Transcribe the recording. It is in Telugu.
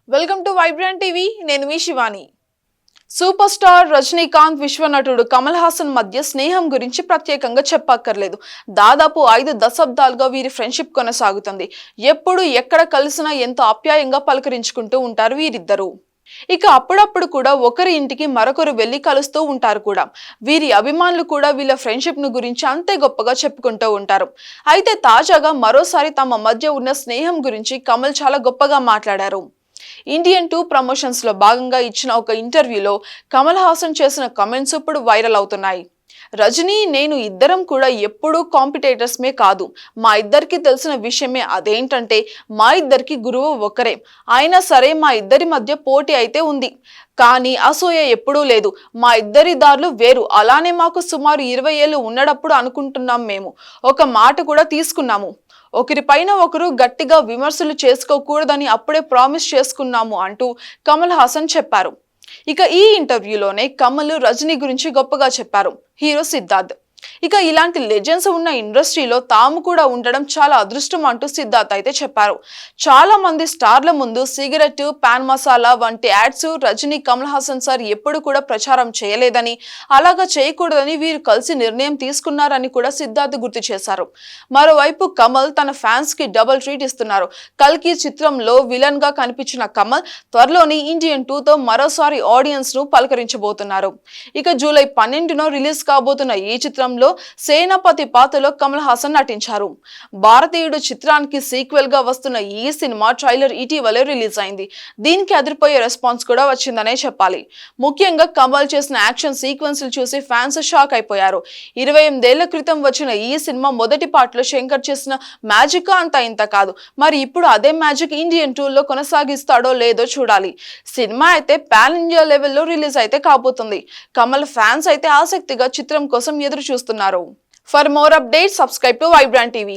Welcome to Vibrant TV. నేను మీ శివాని. సూపర్ స్టార్ రజనీకాంత్ విశ్వనటుడు కమల్ హాసన్ మధ్య స్నేహం గురించి ప్రత్యేకంగా చెప్పక్కర్లేదు. దాదాపు 5 దశాబ్దాలుగా వీరి ఫ్రెండ్షిప్ కొనసాగుతుంది. ఎప్పుడు ఎక్కడ కలిసినా ఎంతో ఆప్యాయంగా పలకరించుకుంటూ ఉంటారు వీరిద్దరూ. ఇక అప్పుడప్పుడు కూడా ఒకరి ఇంటికి మరొకరు వెళ్లి కలుస్తూ ఉంటారు కూడా. వీరి అభిమానులు కూడా వీళ్ళ ఫ్రెండ్షిప్ ను గురించి అంతే గొప్పగా చెప్పుకుంటూ ఉంటారు. అయితే తాజాగా మరోసారి తమ మధ్య ఉన్న స్నేహం గురించి కమల్ చాలా గొప్పగా మాట్లాడారు. ఇండియన్ 2 ప్రమోషన్స్ లో భాగంగా ఇచ్చిన ఒక ఇంటర్వ్యూలో కమల్ హాసన్ చేసిన కామెంట్స్ ఇప్పుడు వైరల్ అవుతున్నాయి. రజనీ, నేను ఇద్దరం కూడా ఎప్పుడూ కాంపిటేటర్స్మే కాదు. మా ఇద్దరికి తెలిసిన విషయమే. అదేంటంటే మా ఇద్దరికి గురువు ఒకరే. అయినా సరే మా ఇద్దరి మధ్య పోటీ అయితే ఉంది, కానీ అసూయ ఎప్పుడూ లేదు. మా ఇద్దరి దారులు వేరు. అలానే మాకు సుమారు 20 ఏళ్ళు ఉన్నప్పుడు అనుకుంటున్నాం, మేము ఒక మాట కూడా తీసుకున్నాము. ఒకరిపైన ఒకరు గట్టిగా విమర్శలు చేసుకోకూడదని అప్పుడే ప్రామిస్ చేసుకున్నాము అంటూ కమల్ హాసన్ చెప్పారు. ఇక ఈ ఇంటర్వ్యూలోనే కమల్ రజనీ గురించి గొప్పగా చెప్పారు హీరో సిద్ధార్థ్. ఇక ఇలాంటి లెజెండ్స్ ఉన్న ఇండస్ట్రీలో తాము కూడా ఉండడం చాలా అదృష్టం అంటూ సిద్ధార్థ్ అయితే చెప్పారు. చాలా మంది స్టార్ల ముందు సిగరెట్, పాన్ మసాలా వంటి యాడ్స్ రజనీ కమల్ హాసన్ సార్ ఎప్పుడు కూడా ప్రచారం చేయలేదని, అలాగా చేయకూడదని వీరు కలిసి నిర్ణయం తీసుకున్నారని కూడా సిద్ధార్థ్ గుర్తు చేశారు. మరోవైపు కమల్ తన ఫ్యాన్స్ కి డబుల్ ట్రీట్ ఇస్తున్నారు. కల్కి చిత్రంలో విలన్ గా కనిపించిన కమల్ త్వరలోని ఇండియన్ 2తో మరోసారి ఆడియన్స్ ను పలకరించబోతున్నారు. ఇక జూలై 12న రిలీజ్ కాబోతున్న ఈ చిత్రంలో సేనాపతి పాత్రలో కమల్ హాసన్ నటించారు. భారతీయుడు చిత్రానికి సీక్వెల్ గా వస్తున్న ఈ సినిమా ట్రైలర్ ఇటీవలే రిలీజ్ అయింది. దీనికి అదిరిపోయే రెస్పాన్స్ కూడా వచ్చిందనే చెప్పాలి. ముఖ్యంగా కమల్ చేసిన యాక్షన్ సీక్వెన్స్ చూసి ఫ్యాన్స్ షాక్ అయిపోయారు. 28 ఏళ్ల క్రితం వచ్చిన ఈ సినిమా మొదటి పార్ట్ లో శంకర్ చేసిన మ్యాజిక్ అంత ఇంత కాదు. మరి ఇప్పుడు అదే మ్యాజిక్ ఇండియన్ 2లో కొనసాగిస్తాడో లేదో చూడాలి. సినిమా అయితే పాన్ ఇండియా లెవెల్లో రిలీజ్ అయితే కాబోతుంది. కమల్ ఫ్యాన్స్ అయితే ఆసక్తిగా చిత్రం కోసం ఎదురు చూస్తున్నారు. For more updates, subscribe to Vibrant TV.